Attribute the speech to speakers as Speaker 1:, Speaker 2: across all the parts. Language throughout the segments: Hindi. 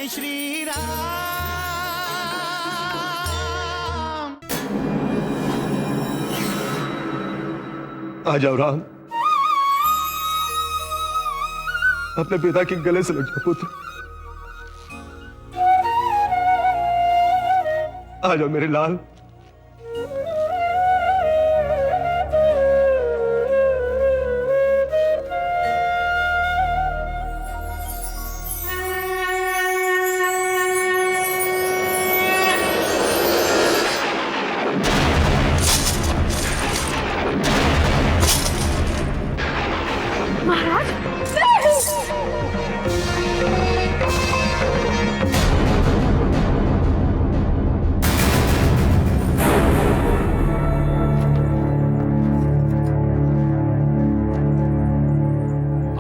Speaker 1: जय श्री राम।
Speaker 2: आ जाओ राम, अपने पिता के गले से लग जाओ पुत्र। आ जाओ मेरे लाल।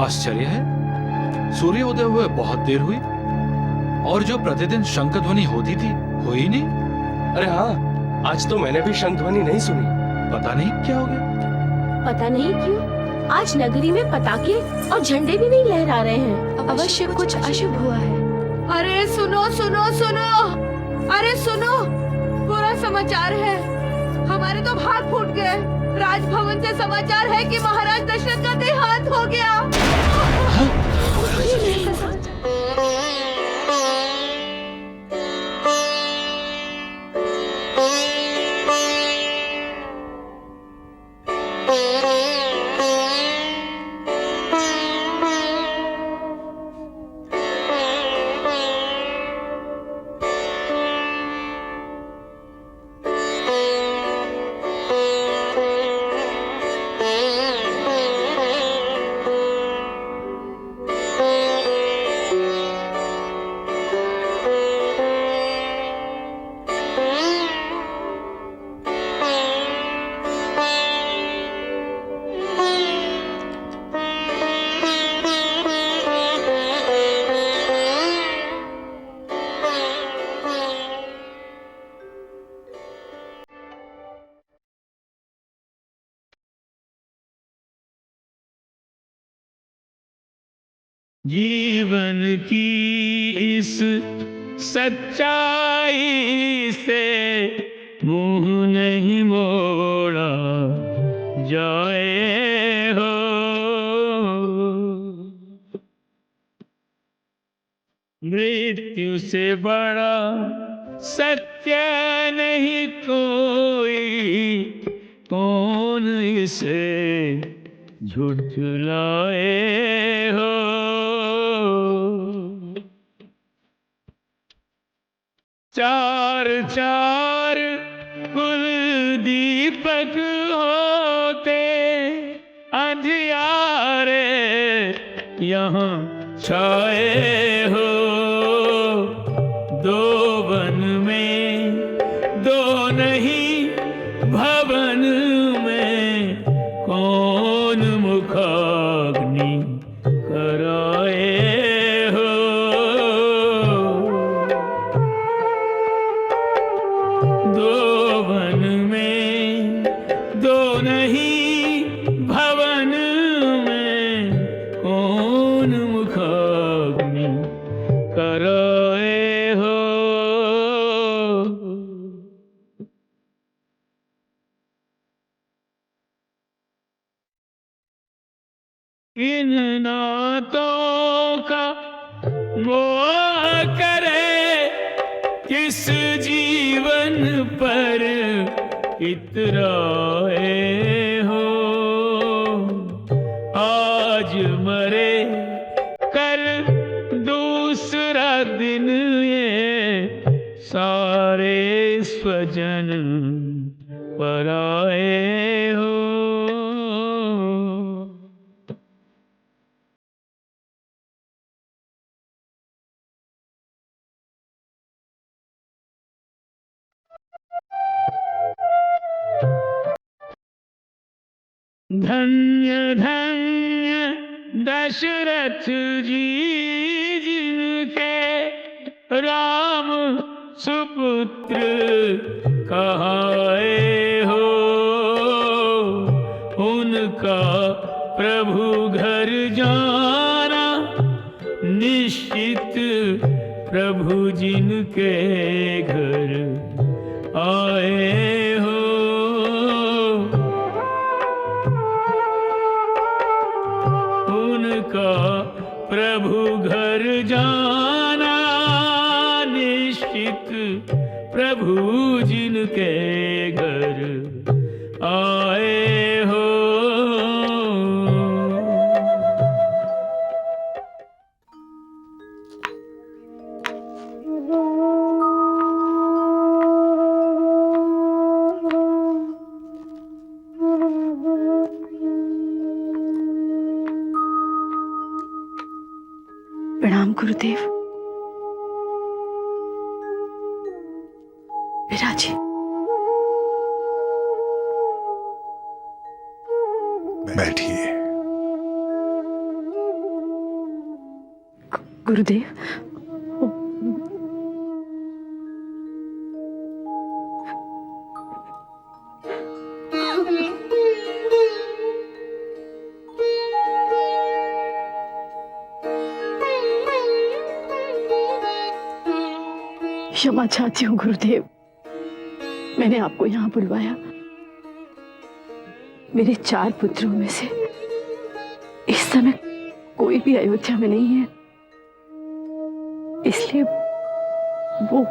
Speaker 3: आश्चर्य है, सूर्योदय हुए बहुत देर हुई और जो प्रतिदिन शंख ध्वनि होती थी हुई नहीं।
Speaker 4: अरे हाँ, आज तो मैंने भी शंख ध्वनि नहीं सुनी।
Speaker 3: पता नहीं क्या हो गया।
Speaker 5: पता नहीं क्यों आज नगरी में पताके और झंडे भी नहीं लहरा रहे हैं।
Speaker 6: अवश्य कुछ अशुभ हुआ है।
Speaker 7: अरे सुनो सुनो सुनो, अरे सुनो, बुरा समाचार है। हमारे तो भाग फूट गए। राजभवन से समाचार है कि महाराज दशरथ का देहांत हो गया।
Speaker 8: जीवन की इस सच्चाई से मुंह नहीं मोड़ा जाए हो। मृत्यु से बड़ा सत्य नहीं कोई, कौन इसे झुठलाए हो। चार चार कुल दीपक होते अंधियारे यहाँ छाए हो। दो वन में दो नहीं भवन में कौन मुखाग्नि कराए हो। दो वन में दो नहीं भवन में कौन मुखाग्नि कराए हो। इन नातों का मोह करे किस जीवन पर इतराए हो। आज मरे कल दूसरा दिन ये सारे स्वजन पराए हो। धन्य धन्य दशरथ जी जिनके राम सुपुत्र कहाए हो। उनका प्रभु घर जाना निश्चित प्रभु जिनके घर आए हो, उनका प्रभु घर जाना निश्चित। प्रभु जिनके घर आए हो।
Speaker 6: प्रणाम गुरुदेव। विराजी,
Speaker 2: बैठिए।
Speaker 6: गुरुदेव, क्षमा चाहती हूँ गुरुदेव, मैंने आपको यहाँ बुलवाया। मेरे 4 पुत्रों में से इस समय कोई भी अयोध्या में नहीं है, इसलिए वो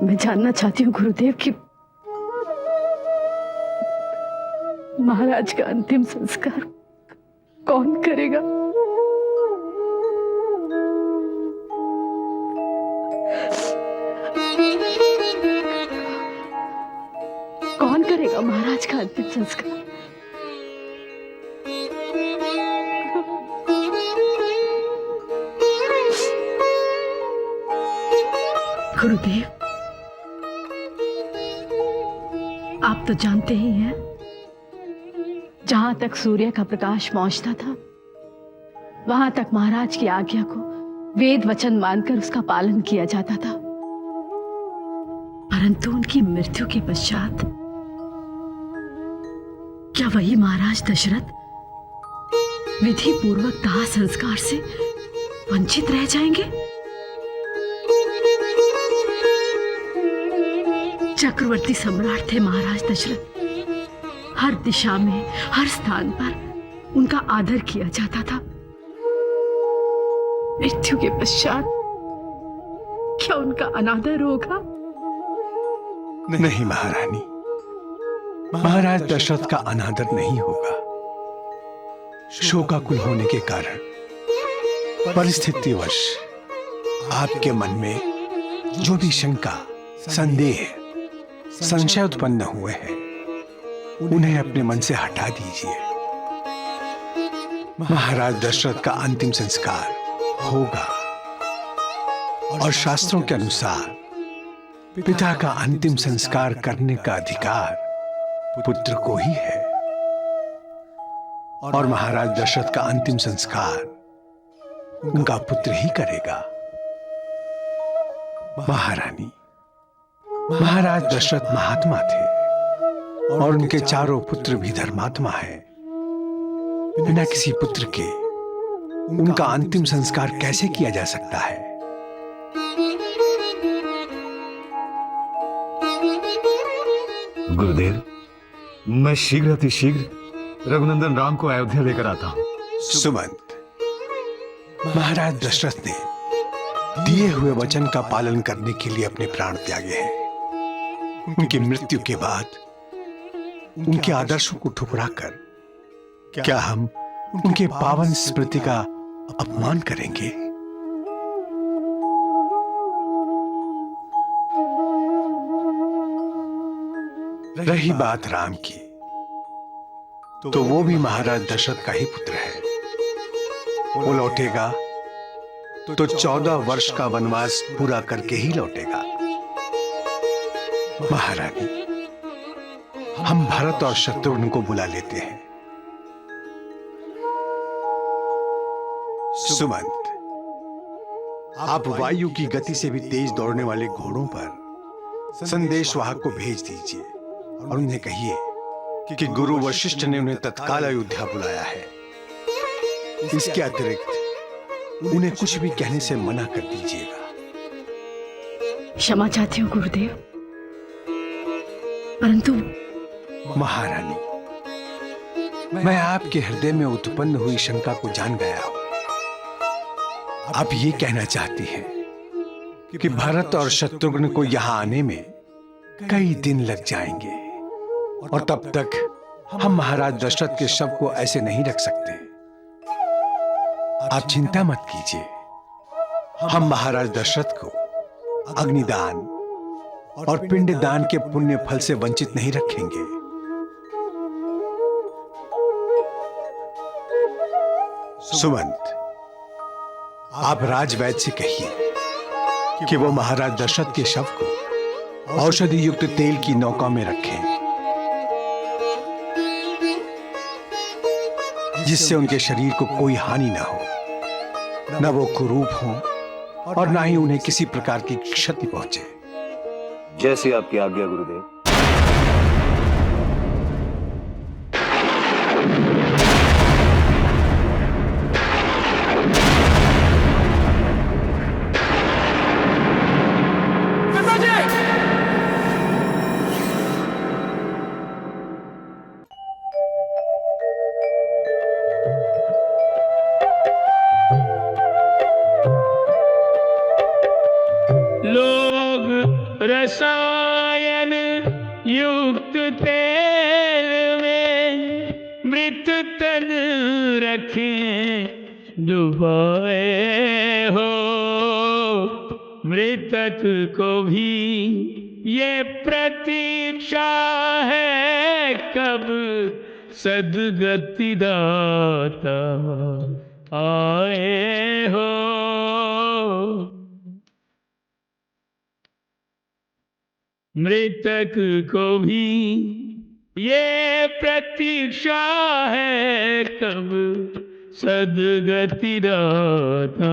Speaker 6: मैं जानना चाहती हूँ गुरुदेव कि महाराज का अंतिम संस्कार कौन करेगा? कौन करेगा महाराज का अंतिम संस्कार? गुरुदेव, आप तो जानते ही हैं, जहां तक सूर्य का प्रकाश पहुंचता था वहां तक महाराज की आज्ञा को वेद वचन मानकर उसका पालन किया जाता था। परंतु उनकी मृत्यु के पश्चात क्या वही महाराज दशरथ विधि पूर्वक दाह संस्कार से वंचित रह जाएंगे? चक्रवर्ती सम्राट थे महाराज दशरथ। हर दिशा में, हर स्थान पर उनका आदर किया जाता था। मृत्यु के पश्चात क्या उनका अनादर होगा?
Speaker 2: नहीं महारानी, महाराज दशरथ का अनादर नहीं होगा। शोकाकुल होने के कारण परिस्थितिवश आपके मन में जो भी शंका, संदेह, संशय उत्पन्न हुए हैं उन्हें अपने मन से हटा दीजिए। महाराज दशरथ का अंतिम संस्कार होगा और शास्त्रों के अनुसार पिता का अंतिम संस्कार करने का अधिकार पुत्र को ही है और महाराज दशरथ का अंतिम संस्कार उनका पुत्र ही करेगा। महारानी, महाराज दशरथ महात्मा थे और उनके 4 पुत्र भी धर्मात्मा हैं। बिना किसी पुत्र के उनका अंतिम संस्कार कैसे किया जा सकता है?
Speaker 1: गुरुदेव, मैं शीघ्र अतिशीघ्र रघुनंदन राम को अयोध्या लेकर आता हूं।
Speaker 2: सुमंत, महाराज दशरथ ने दिए हुए वचन का पालन करने के लिए अपने प्राण त्यागे हैं। उनकी मृत्यु के बाद उनके आदर्शों को ठुकराकर क्या हम उनके पावन स्मृति का अपमान करेंगे? रही बात राम की, तो वो भी महाराज दशरथ का ही पुत्र है। वो लौटेगा तो 14 वर्ष का वनवास पूरा करके ही लौटेगा। महारानी, हम भरत और शत्रुघ्न को बुला लेते हैं। सुमंत, आप वायु की गति से भी तेज दौड़ने वाले घोड़ों पर संदेशवाहक को भेज दीजिए और उन्हें कहिए कि गुरु वशिष्ठ ने उन्हें तत्काल अयोध्या बुलाया है। इसके अतिरिक्त उन्हें कुछ भी कहने से मना कर दीजिएगा।
Speaker 6: क्षमा चाहती हूँ गुरुदेव, परंतु
Speaker 2: महारानी, मैं आपके हृदय में उत्पन्न हुई शंका को जान गया हूं। आप ये कहना चाहती हैं कि भरत और शत्रुघ्न को यहां आने में कई दिन लग जाएंगे और तब तक हम महाराज दशरथ के शव को ऐसे नहीं रख सकते। आप चिंता मत कीजिए, हम महाराज दशरथ को अग्निदान और पिंडदान के पुण्य फल से वंचित नहीं रखेंगे। सुमंत, आप राजवैद्य से कहिए कि वो महाराज दशरथ के शव को औषधि युक्त तेल की नौका में रखें, जिससे उनके शरीर को कोई हानि ना हो, न वो कुरूप हो और ना ही उन्हें किसी प्रकार की क्षति पहुंचे।
Speaker 1: जैसी आपकी आज्ञा गुरुदेव।
Speaker 8: रसायन युक्त तेल में मृत तन रखें डुबोए हो, मृतक को भी ये प्रतीक्षा है कब सद्गति दाता आए हो। मृतक को भी ये प्रतीक्षा है कब सद्गति दाता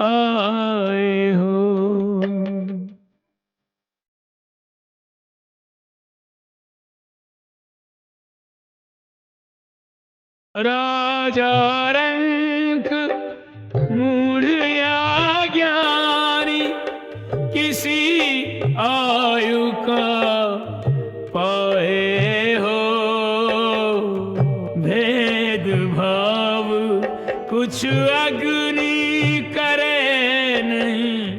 Speaker 8: आए हो। राजा रंक मूढ़ या ज्ञानी किसी आयु का पाए हो, भेद भाव कुछ अग्नि करे नहीं,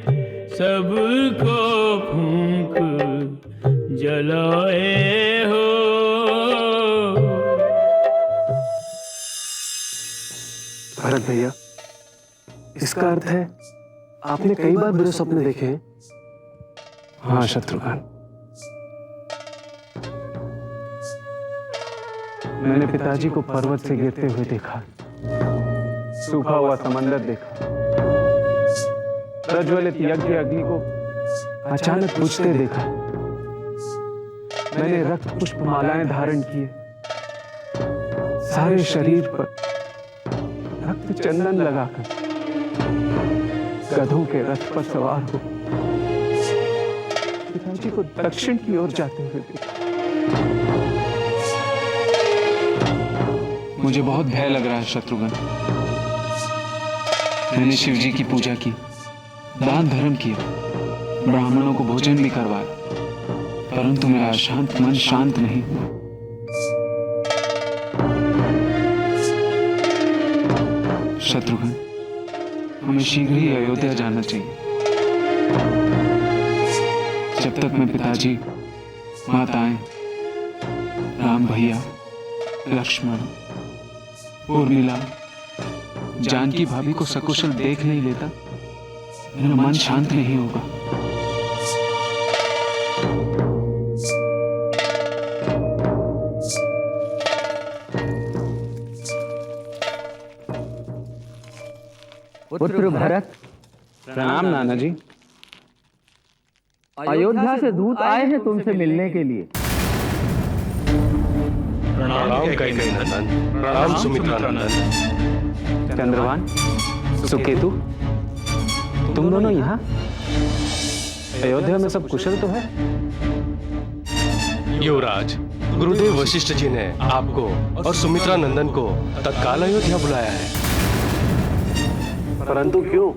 Speaker 8: सबको फूंक जलाए हो।
Speaker 9: भरत भैया, इसका अर्थ है आपने कई बार बुरे सपने देखे हैं। हाँ शत्रुघ्न, मैंने पिताजी को पर्वत से गिरते हुए देखा, सूखा हुआ समंदर देखा, प्रज्वलित यज्ञ अग्नि को अचानक बुझते देखा। मैंने रक्त पुष्पमालाएं धारण किए, सारे शरीर पर रक्त चंदन लगाकर गधों के रथ पर सवार हो पिताजी को दक्षिण की ओर जाते हुए देखा। मुझे बहुत भय लग रहा है शत्रुघ्न। मैंने शिव जी की पूजा की, दान धर्म किया, ब्राह्मणों को भोजन भी करवाया, परंतु मेरा अशांत मन शांत नहीं हुआ। शत्रुघ्न, हमें शीघ्र ही अयोध्या जाना चाहिए। जब तक मैं पिताजी, माताएं, राम भैया, लक्ष्मण, उर्मिला, जानकी भाभी को सकुशल देख नहीं लेता, मेरा मन शांत नहीं होगा।
Speaker 10: पुत्र भरत,
Speaker 9: प्रणाम नाना जी।
Speaker 10: अयोध्या से दूत आए हैं तुमसे मिलने के लिए।
Speaker 4: प्रणाम कैकेयी नंदन, प्रणाम सुमित्रा नंदन।
Speaker 9: चंद्रवान, सुकेतु, तुम दोनों यहाँ? अयोध्या में सब कुशल तो है?
Speaker 4: युवराज, गुरुदेव वशिष्ठ जी ने आपको और सुमित्रा नंदन को तत्काल अयोध्या बुलाया है।
Speaker 10: परंतु क्यों?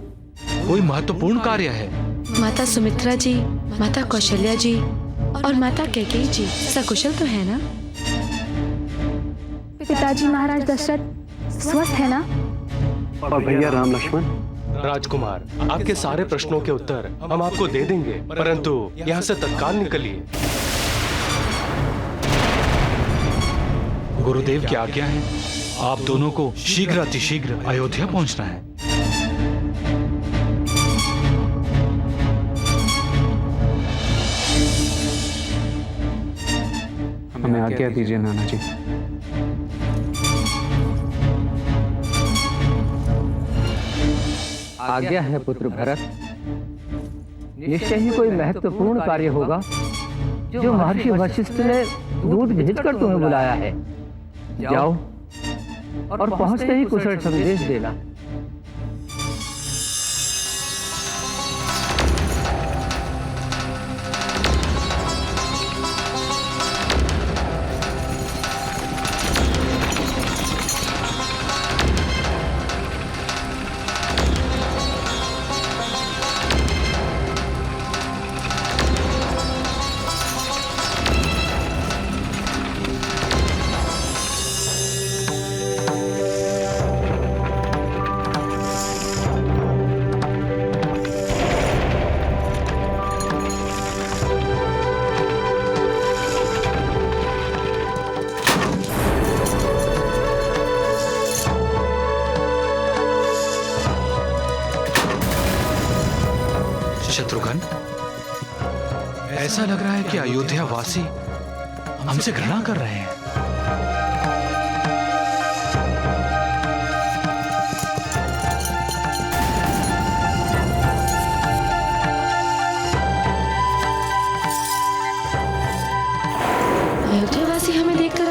Speaker 3: कोई महत्वपूर्ण कार्य है।
Speaker 7: माता सुमित्रा जी, माता कौशल्या जी और माता कैकेयी जी सकुशल तो है ना?
Speaker 6: पिताजी महाराज दशरथ स्वस्थ है ना?
Speaker 10: और भैया राम लक्ष्मण?
Speaker 4: राजकुमार, आपके सारे प्रश्नों के उत्तर हम आपको दे देंगे, परंतु यहाँ से तत्काल निकलिए।
Speaker 3: गुरुदेव की आज्ञा है, आप दोनों को शीघ्र अतिशीघ्र अयोध्या पहुंचना है।
Speaker 9: हमें आज्ञा दीजिए नाना जी।
Speaker 10: आज्ञा है पुत्र भरत। निश्चय ही कोई महत्वपूर्ण कार्य होगा जो महर्षि वशिष्ठ ने दूत भेजकर तुम्हें बुलाया है। जाओ और पहुंचते ही कुशल संदेश देना।
Speaker 3: शत्रुघ्न, ऐसा लग रहा है कि अयोध्या वासी हमसे घृणा कर रहे हैं।
Speaker 7: अयोध्यावासी हमें देखकर